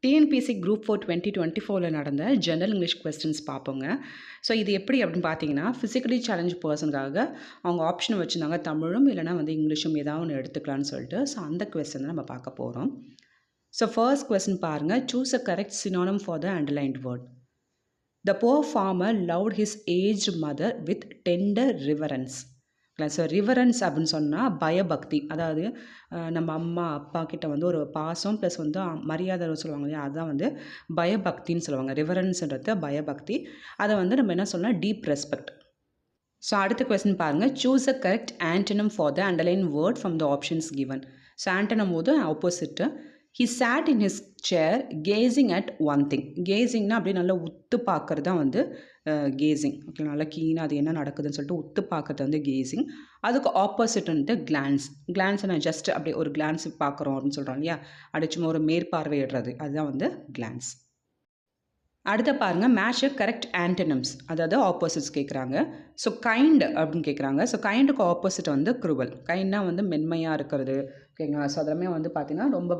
TNPSC group 4 2024 நடந்த general English questions பார்ப்போங்க. So இது எப்படி அப்படின்னு பார்த்தீங்கன்னா, ஃபிசிக்கலி சேலஞ்ச் பர்சனுக்காக அவங்க ஆப்ஷன் வச்சுருந்தாங்க, தமிழும் இல்லைனா வந்து இங்கிலீஷும் ஏதாவது ஒன்று எடுத்துக்கலான்னு சொல்லிட்டு. ஸோ அந்த கொஸ்டின் தான் நம்ம பார்க்க போகிறோம். ஸோ ஃபர்ஸ்ட் கொஸ்டின் பாருங்கள். Choose a correct synonym for the underlined word. The poor farmer loved his aged mother with tender reverence. So reverence அப்படின்னு சொன்னால் பயபக்தி, அதாவது நம்ம அம்மா அப்பா கிட்ட வந்து ஒரு பாசம் ப்ளஸ் வந்து மரியாதை சொல்லுவாங்க இல்லையா, அதுதான் வந்து பயபக்தின்னு சொல்லுவாங்க. ரிவரன்ஸ்ன்றது பயபக்தி. அதை வந்து நம்ம என்ன சொல்லலாம், டீப் ரெஸ்பெக்ட். ஸோ அடுத்த கொஸ்டின் பாருங்கள். Choose a correct antonym for the underline word from the options given. So antonym போது opposite. He sat in his chair gazing at one thing. கேசிங்னா அப்படியே நல்லா உத்து பார்க்குறது தான் வந்து கேசிங். ஓகே, நல்லா கீனாக அது என்ன நடக்குதுன்னு சொல்லிட்டு உத்து பார்க்குறது வந்து கேசிங். அதுக்கு ஆப்போசிட் வந்து கிளான்ஸ். கிளான்ஸ் நான் ஜஸ்ட் அப்படியே ஒரு கிளான்ஸ் பார்க்குறோம் அப்படின்னு சொல்கிறோம் இல்லையா, அப்படி சும்மா ஒரு மேற்பார்வையிடுறது, அதுதான் வந்து கிளான்ஸ். அடுத்த பாருங்கள், மேட்ச் கரெக்ட் ஆன்டனம்ஸ், அதாவது ஆப்போசிட்ஸ் கேட்குறாங்க. ஸோ கைண்ட் அப்படின்னு கேட்குறாங்க. ஸோ கைண்டுக்கு ஆப்போசிட் வந்து குருவல். கைண்ட்னா வந்து மென்மையாக இருக்கிறது, ஓகேங்களா. ஸோ அதெல்லாமே வந்து பார்த்திங்கன்னா ரொம்ப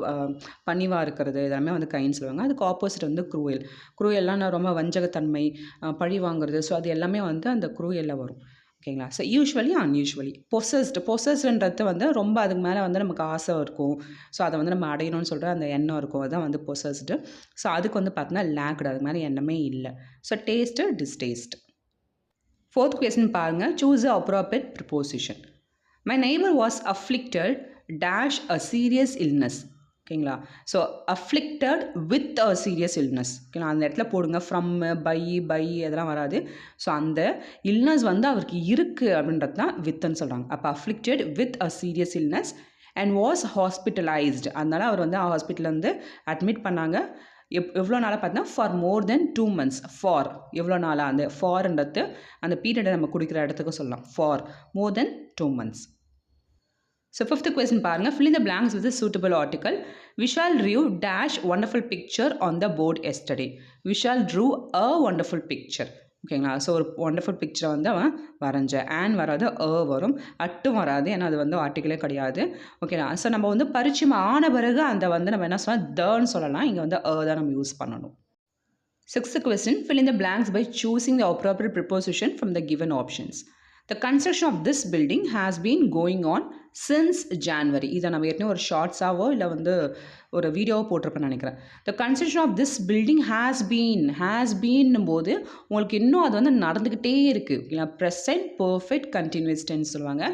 பணிவாக இருக்கிறது, இதெல்லாமே வந்து கைண்ட் சொல்லுவாங்க. அதுக்கு ஆப்போசிட் வந்து குரூயல். குரூயல்லாம் ரொம்ப வஞ்சகத்தன்மை, பழி வாங்குறது, ஸோ அது எல்லாமே வந்து அந்த குரூயலில் வரும், ஓகேங்களா. So usually அன்யூஸ்வலி. பொசஸ்டுன்றது வந்து ரொம்ப அதுக்கு மேலே வந்து நமக்கு ஆசை இருக்கும், ஸோ அதை வந்து நம்ம அடையணும்னு சொல்கிற அந்த எண்ணம் இருக்கும், அதுதான் வந்து பொசஸ்டு. ஸோ அதுக்கு வந்து பார்த்தீங்கன்னா லேக்டு, அதுக்கு மேலே எண்ணமே இல்லை. So taste distaste. Fourth question பாருங்கள். Choose a appropriate preposition. My neighbour was afflicted dash a serious illness. ஓகேங்களா. So afflicted with a serious illness. ஓகேங்களா, அந்த இடத்துல போடுங்க. ஃப்ரம், பை அதெல்லாம் வராது. ஸோ அந்த இல்னஸ் வந்து அவருக்கு இருக்குது அப்படின்றது தான் வித்துன்னு சொல்கிறாங்க. அப்போ afflicted with a serious illness and was hospitalised. அதனால் அவர் வந்து ஹாஸ்பிட்டலில் வந்து அட்மிட் பண்ணாங்க. எவ்வளோ நாளாக பார்த்தீங்கன்னா for more then 2 months. For எவ்வளோ நாளாக, அந்த ஃபார்ன்றது அந்த பீரியடை நம்ம கொடுக்குற இடத்துக்கு சொல்லலாம். For more then 2 months. So fifth question பாருங்க. Fill in the blanks with a suitable article. Vishal drew dash wonderful picture on the board yesterday. Vishal drew a wonderful picture. ஓகேங்களா. ஸோ ஒரு ஒண்டர்ஃபுல் பிக்சரை வந்து அவன் வரைஞ்ச. On வராது, வரும், அட்டும் வராது, ஏன்னா அது வந்து ஆர்டிக்கலே கிடையாது, ஓகேங்களா. ஸோ நம்ம வந்து பரிச்சயம் ஆன பிறகு அந்த வந்து நம்ம என்ன சொல்லலாம், தன்னு சொல்லலாம். இங்கே வந்து தான் நம்ம யூஸ் பண்ணணும். Sixth question. Fill in the blanks by choosing the appropriate preposition from the given options. The construction of this building has been going on since January. இதை நம்ம ஏற்கனவே ஒரு ஷார்ட்ஸாவோ இல்லை வந்து ஒரு வீடியோவோ போட்டிருப்பேன்னு நினைக்கிறேன். The construction of this building has been போது உங்களுக்கு இன்னும் அது வந்து நடந்துக்கிட்டே இருக்குது, இல்லை ப்ரெசன்ட் பர்ஃபெக்ட் கண்டினியூஸ் டென்ஸ் சொல்லுவாங்க.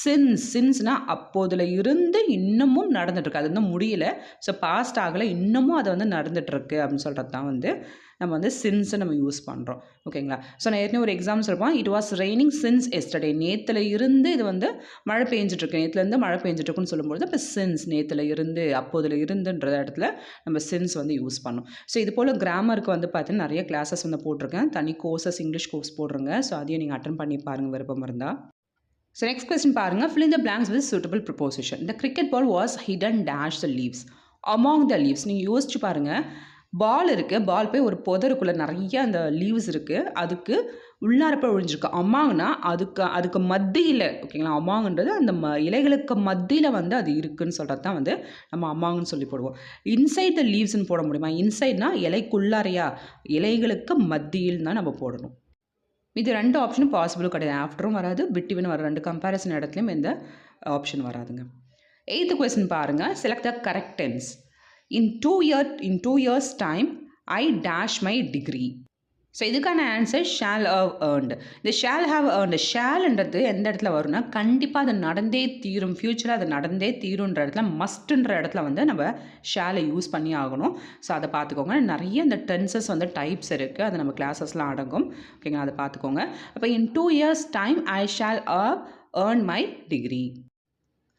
சின்ஸ்னால் அப்போதில் இருந்து இன்னமும் நடந்துகிட்ருக்கு, அது வந்து முடியலை, ஸோ பாஸ்ட் ஆகலை, இன்னமும் அது வந்து நடந்துகிட்ருக்கு அப்படின்னு சொல்கிறது தான் வந்து நம்ம வந்து சின்ஸை நம்ம யூஸ் பண்ணுறோம், ஓகேங்களா. ஸோ நான் ஏற்கனவே ஒரு எக்ஸாம்பிள் சொல்லுவோம். It was raining since yesterday. நேற்றுல இருந்து இது வந்து மழை பெஞ்சிட்ருக்கு, நேற்றுலேருந்து மழை பெஞ்சிட்ருக்குன்னு சொல்லும்போது இப்போ சின்ஸ், நேற்றுல இருந்து, அப்போதில் இருந்துன்ற இடத்துல நம்ம சின்ஸ் வந்து யூஸ் பண்ணோம். ஸோ இது போல் கிராமருக்கு வந்து பார்த்தீங்கன்னா நிறைய கிளாஸஸ் வந்து போட்டிருக்கேன், தனி கோர்சஸ் இங்கிலீஷ் கோர்ஸ் போடுறேங்க. ஸோ அதையும் நீங்கள் அட்டன் பண்ணி பாருங்கள் விருப்பம் இருந்தால். ஸோ நெக்ஸ்ட் கொஸ்டின் பாருங்கள். Fill in the blanks with suitable preposition. The cricket ball was hidden dash the leaves. Among the leaves. நீங்கள் யோசிச்சு பாருங்கள். பால் இருக்குது, பால் போய் ஒரு புதருக்குள்ளே நிறைய அந்த லீவ்ஸ் இருக்குது, அதுக்கு உள்ளாரப்போ ஒழிஞ்சிருக்கு. அமாங்கன்னா அதுக்கு மத்தியில், ஓகேங்களா. அமாங்கன்றது அந்த இலைகளுக்கு மத்தியில் வந்து அது இருக்குதுன்னு சொல்கிறது தான் வந்து நம்ம அமாங்கன்னு சொல்லி போடுவோம். இன்சைட் த லீவ்ஸ்ன்னு போட முடியுமா? இன்சைட்னா இலைக்குள்ளாரையா, இலைகளுக்கு மத்தியில் தான் நம்ம போடணும். இது 2 ஆப்ஷனும் பாசிபிளும் கிடையாது. ஆஃப்டரும் வராது, பிட்வீன் வர 2 கம்பேரிசன் இடத்துலையும் எந்த ஆப்ஷன் வராதுங்க. 8th கொஸ்டின் பாருங்கள். Select the correct tense. In 2 years time I dash my degree. So இதுக்கான ஆன்சர் ஷால் ஹவ் ஏர்ன்டு. இந்த ஷால் ஹவ் ஏர்ன்டு, ஷால்ன்றது எந்த இடத்துல வரும்னா கண்டிப்பாக அது நடந்தே தீரும், ஃப்யூச்சரில் அது நடந்தே தீருன்ற இடத்துல, மஸ்ட்டுன்ற இடத்துல வந்து நம்ம ஷாலை யூஸ் பண்ணி ஆகணும். ஸோ அதை பார்த்துக்கோங்க. நிறைய இந்த டென்சஸ் வந்து டைப்ஸ் இருக்குது, அது நம்ம கிளாஸஸ்லாம் அடங்கும், ஓகேங்களா. அதை பார்த்துக்கோங்க. அப்போ in 2 years time I shall earn my degree.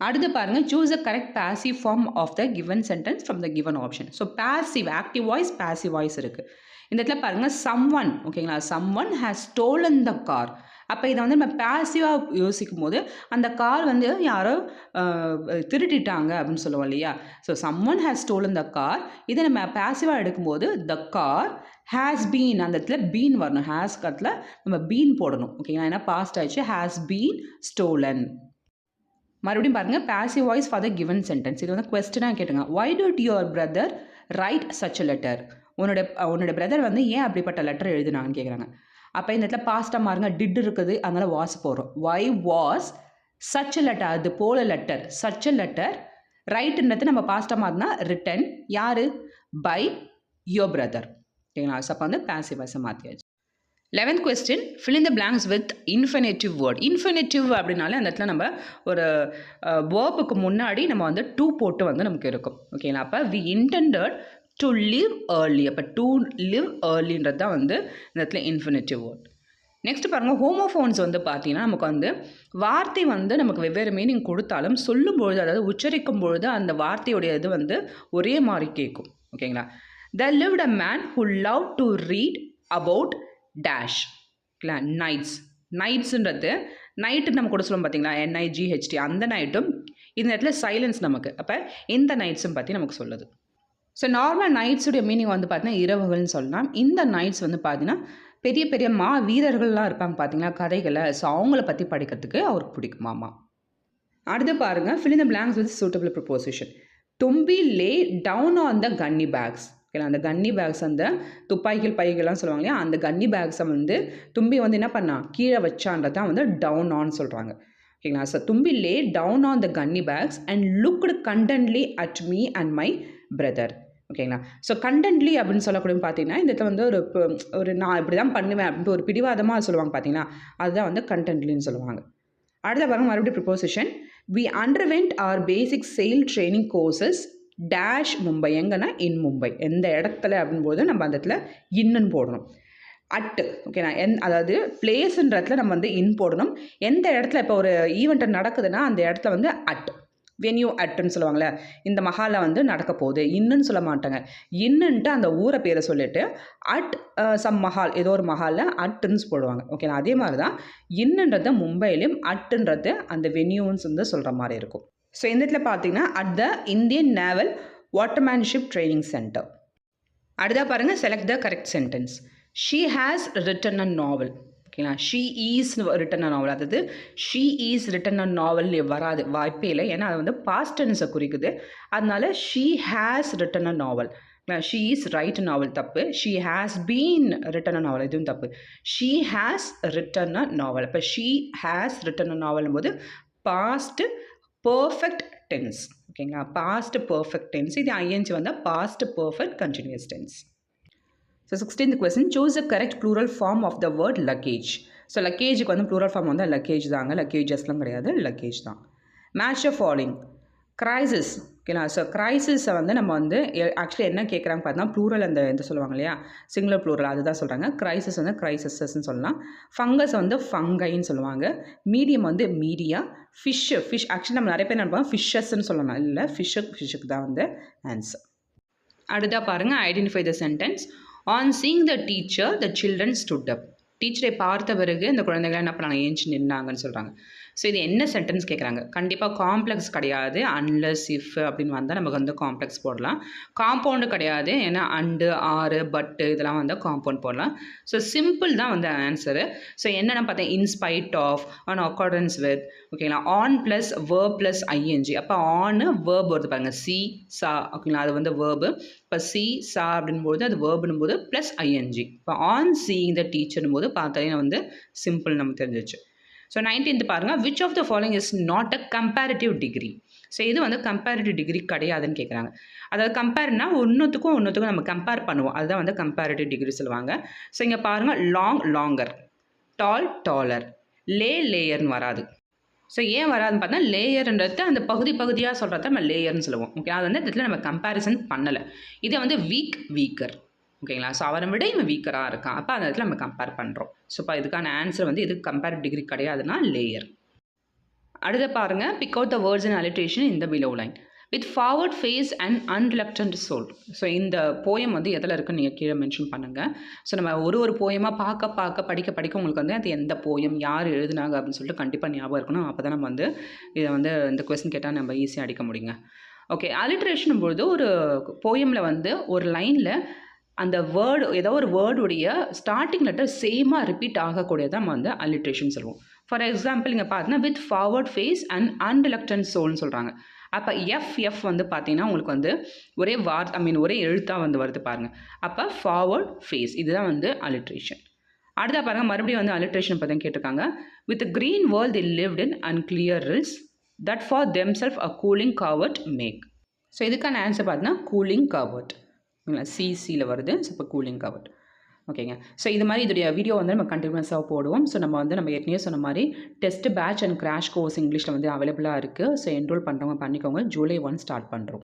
அடுத்து பாருங்கள். Choose a correct passive form of the given sentence from the given option. So passive, active voice, passive voice இருக்குது. இந்த இடத்துல பாருங்கள் someone, ஓகேங்களா. someone has stolen the car. அப்போ இதை வந்து நம்ம பாசிவாக யோசிக்கும் போது அந்த கார் வந்து யாரோ திருடிட்டாங்க அப்படின்னு சொல்லுவோம் இல்லையா. So someone has stolen the car. இதை நம்ம பாசிவாக எடுக்கும்போது the car has been, அந்த இடத்துல பீன் வரணும். ஹேஸ் இடத்துல நம்ம பீன் போடணும், ஓகேங்களா. ஏன்னா பாஸ்ட் ஆயிடுச்சு. has been stolen. மறுபடியும் பாருங்கள். Passive voice for the given sentence. இது வந்து கொஸ்டினாக கேட்டுங்க. Why did your brother right such a letter. உன்னோட பிரதர் வந்து ஏன் அப்படிப்பட்ட லெட்டர் எழுதினாங்கன்னு கேட்குறாங்க. அப்போ இந்த இடத்துல பாஸ்ட்டாக மாறுங்க, டிட் இருக்குது, அதனால் வாஸ் போகிறோம். Why was such a letter, அது போல லெட்டர், சச் அ லெட்டர் ரைட்டுன்றது நம்ம பாஸ்ட்டாக மாறினா ரிட்டன், யார், பை யோர் பிரதர். ஓகேங்களா? ஸோ அப்போ வந்து பேசிவ் வாய்ஸை மாற்றியாச்சு. 11th question, fill in the blanks with infinitive word. Infinitive அப்படின்னாலே அந்த இடத்துல நம்ம ஒரு வேர்புக்கு முன்னாடி நம்ம வந்து டு போட்டு வந்து நமக்கு இருக்கும். ஓகேங்களா? அப்போ we intended to live early. அப்போ to live earlyன்றது தான் வந்து இந்த இடத்துல infinitive word. நெக்ஸ்ட் பாருங்கள், ஹோமோஃபோன்ஸ் வந்து பார்த்தீங்கன்னா நமக்கு வந்து வார்த்தை வந்து நமக்கு வெவ்வேறு மீனிங் கொடுத்தாலும் சொல்லும்பொழுது, அதாவது உச்சரிக்கும் பொழுது அந்த வார்த்தையுடைய இது வந்து ஒரே மாதிரி கேட்கும். ஓகேங்களா? There lived a man who loved to read about dash. இல்லை, நைட்ஸ். நைட்ஸுன்றது நைட்டு நம்ம கூட சொல்லுவோம் பார்த்தீங்களா, NIGHT, அந்த நைட்டும் இந்த இடத்துல சைலன்ஸ் நமக்கு. அப்போ இந்த நைட்ஸும் பற்றி நமக்கு சொல்லுது. ஸோ நார்மல் நைட்ஸுடைய மீனிங் வந்து பார்த்தீங்கன்னா இரவுகள்னு சொல்லலாம். இந்த நைட்ஸ் வந்து பார்த்தீங்கன்னா பெரிய பெரிய வீரர்கள்லாம் இருப்பாங்க பார்த்தீங்களா கதைகளை, ஸோ அவங்கள பற்றி படிக்கிறதுக்கு அவருக்கு பிடிக்குமாமா. அடுத்து பாருங்கள், fill in the blanks with suitable preposition. தும்பி லே down on the gunny packs. ஓகேங்களா? அந்த கன்னி பேக்ஸ், அந்த துப்பாக்கிகள் பைகள்லாம் சொல்லுவாங்க இல்லையா, அந்த கன்னி பேக்ஸை வந்து தும்பி வந்து என்ன பண்ணா, கீழே வச்சான்றதான் வந்து டவுன் ஆன் சொல்கிறாங்க. ஓகேங்களா? ஸோ தும்பி லே down on the gunny bags and looked contentedly at me and my brother. ஓகேங்களா? ஸோ கண்டன்ட்லி அப்படின்னு சொல்லக்கூடிய பார்த்தீங்கன்னா இந்த இடத்துல வந்து ஒரு நான் இப்படி தான் பண்ணுவேன் அப்படின்ட்டு ஒரு பிடிவாதமாக சொல்லுவாங்க பார்த்தீங்கன்னா, அதுதான் வந்து கண்டன்ட்லின்னு சொல்லுவாங்க. அடுத்த பாருங்க, மறுபடியும் preposition. we underwent our basic sail training courses dash Mumbai. எங்கன்னா இன் மும்பை. எந்த இடத்துல அப்படின்போது நம்ம அந்த இடத்துல இன்னுன்னு போடணும். அட்டு. ஓகேண்ணா? அதாவது பிளேஸுன்றதுல நம்ம வந்து இன் போடணும். எந்த இடத்துல இப்போ ஒரு ஈவெண்ட் நடக்குதுன்னா அந்த இடத்துல வந்து அட், வென்யூ அட்டுன்னு சொல்லுவாங்களே, இந்த மஹாலில் வந்து நடக்க போகுது, இன்னுன்னு சொல்ல மாட்டாங்க. இன்னுன்ட்டு அந்த ஊரை பேரை சொல்லிட்டு அட் சம் மஹால், ஏதோ ஒரு மஹாலில் அட்டுன்னு போடுவாங்க. ஓகேண்ணா? அதே மாதிரி தான் இன்னுன்றது மும்பையிலையும் அட்டுன்றது அந்த வென்யூன்னு வந்து சொல்கிற மாதிரி இருக்கும். ஸோ இந்த இடத்துல பார்த்தீங்கன்னா at the Indian naval watermanship training centre. அடுத்தா பாருங்கள், select the correct sentence. She has written a novel. ஓகேங்களா? She is written a novel, அதாவது she is written a novel வராது, வாய்ப்பே இல்லை. ஏன்னா அது வந்து பாஸ்ட் டென்ஸை குறிக்குது. அதனால she has written a novel. She is write novel தப்பு. She has been written a novel, இதுவும் தப்பு. She has written a novel. இப்போ ஷீ ஹேஸ் ரிட்டன் அ நாவலும் போது பாஸ்ட் பர்ஃபெக்ட் டென்ஸ். ஓகேங்களா? Past perfect tense. இது ஐஎன்ஜி வந்தால் past perfect continuous tense. So 16th question, choose the correct plural form of the word luggage. So லக்கேஜுக்கு வந்து plural form வந்து luggage தாங்க, லக்கேஜஸ்லாம் கிடையாது, லக்கேஜ் தான். Match the following. கிரைசிஸ். ஓகேங்களா? ஸோ கிரைசிஸை வந்து நம்ம வந்து ஆக்சுவலி என்ன கேட்குறாங்க பார்த்தீங்கன்னா ப்ளூரல், அந்த எந்த சொல்லுவாங்க இல்லையா, சிங்குலர் ப்ளூரல், அதுதான் சொல்கிறாங்க. கிரைசிஸ் வந்து கிரைசஸஸ்ன்னு சொல்லலாம். ஃபங்கஸ் வந்து ஃபங்கைன்னு சொல்லுவாங்க. மீடியம் வந்து மீடியா. ஃபிஷ் ஆக்சுவலி நம்ம நிறைய பேர் நினைப்பாங்க ஃபிஷ்ஷஸ்ன்னு சொல்லலாம், இல்லை ஃபிஷ்ஷுக்கு தான் வந்து ஆன்சர். அடுத்தா பாருங்கள், identify the sentence. On seeing the teacher the children stood அப். டீச்சரை பார்த்த பிறகு இந்த குழந்தைகள் என்ன பண்ணாங்க, ஏஞ்சி நின்னாங்கன்னு சொல்கிறாங்க. ஸோ இது என்ன சென்டென்ஸ் கேட்குறாங்க? கண்டிப்பாக காம்ப்ளெக்ஸ் கிடையாது. அன்லஸ் இஃப் அப்படின்னு வந்தால் நமக்கு வந்து காம்ப்ளெக்ஸ் போடலாம். காம்பவுண்டு கிடையாது, ஏன்னா அண்டு, ஆறு, பட்டு இதெல்லாம் வந்து காம்பவுண்ட் போடலாம். ஸோ சிம்பிள் தான் வந்து ஆன்சரு. ஸோ என்னென்ன பார்த்தேன், in spite of, on accordance with. ஓகேங்களா? On plus verb plus ING. அப்போ ஆனு வேர்ப் வருது பாருங்கள், சி சா. ஓகேங்களா? அது வந்து வேர்பு. இப்போ சி சா அப்படின்போது அது வேர்புனும் போது ப்ளஸ் ஐஎன்ஜி. இப்போ ஆன் சீயிங் த டீச்சர்னும் போது பார்த்தாலே வந்து சிம்பிள் நமக்கு தெரிஞ்சிச்சு. ஸோ 19th பாருங்கள், which of the following is not a comparative degree. So இது வந்து கம்பேரிட்டிவ் டிகிரி கிடையாதுன்னு கேட்குறாங்க. அதாவது கம்பேர்னா ஒன்றுத்துக்கும் நம்ம கம்பேர் பண்ணுவோம், அதுதான் வந்து கம்பேரிட்டிவ் டிகிரி சொல்லுவாங்க. ஸோ இங்கே பாருங்கள், லாங் லாங்கர், டால் டாலர், லேயர்னு வராது. ஸோ ஏன் வராதுன்னு பார்த்தா லேயர்ன்றது அந்த பகுதியாக சொல்கிறத நம்ம லேயர்னு சொல்லுவோம். ஓகே, அது வந்து இதில் நம்ம கம்பேரிசன் பண்ணலை. இதை வந்து வீக்கர். ஓகேங்களா? ஸோ அவரை விட இவன் வீக்கராக இருக்கான், அப்போ அந்த இடத்துல நம்ம கம்பேர் பண்ணுறோம். ஸோ இப்போ இதுக்கான ஆன்சர் வந்து இது கம்பேரிட்டிவ் டிகிரி கிடையாதுன்னா லேயர். அடுத்த பாருங்கள், pick out the words and alliteration இந்த below line. With forward face and unreluctant soul. So இந்த போயம் வந்து எதில் இருக்குன்னு நீங்கள் கீழே மென்ஷன் பண்ணுங்கள். ஸோ நம்ம ஒரு போயமாக படிக்க உங்களுக்கு வந்து அது எந்த போயம், யார் எழுதுனாங்க அப்படின்னு சொல்லிட்டு கண்டிப்பாக ஞாபகம் இருக்கணும். அப்போ தான் நம்ம வந்து இதை வந்து இந்த கொஸ்டின் கேட்டால் நம்ம ஈஸியாக அடிக்க முடியுங்க. ஓகே, அலிட்ரேஷன் பொழுது ஒரு போயமில் வந்து ஒரு லைனில் அந்த வேர்டு, ஏதோ ஒரு வேர்டுடைய ஸ்டார்டிங் லெட்டர் சேமாக ரிப்பீட் ஆகக்கூடியதான் நம்ம வந்து அலிட்ரேஷன் சொல்லுவோம். ஃபார் எக்ஸாம்பிள் இங்கே பார்த்தீங்கன்னா with forward face and unreluctant சோல்னு சொல்கிறாங்க. அப்போ எஃப் வந்து பார்த்தீங்கன்னா உங்களுக்கு வந்து ஒரே ஒரே எழுத்தாக வந்து வருது பாருங்கள். அப்போ ஃபார்வர்ட் ஃபேஸ் இதுதான் வந்து அலிட்ரேஷன். அடுத்தா பாருங்கள் மறுபடியும் வந்து அலிட்ரேஷன் பற்றி கேட்டிருக்காங்க. With green world the lived in and clear rills that for themselves a cooling covert make. So இதுக்கான ஆன்சர் பார்த்தீங்கன்னா கூலிங் கவர்ட். சிசியில் வருது. ஸோ இப்போ கூலிங் கவர்ட். ஓகேங்க. ஸோ இது மாதிரி இதோடைய வீடியோ வந்து நம்ம கண்டினியூஸாக போடுவோம். ஸோ நம்ம ஏற்கனவே சொன்ன மாதிரி test batch and crash course இங்கிலீஷில் வந்து அவைலபிளாக இருக்குது. ஸோ என்ரோல் பண்ணுறவங்க பண்ணிக்கோங்க. ஜூலை 1 ஸ்டார்ட் பண்ணுறோம்.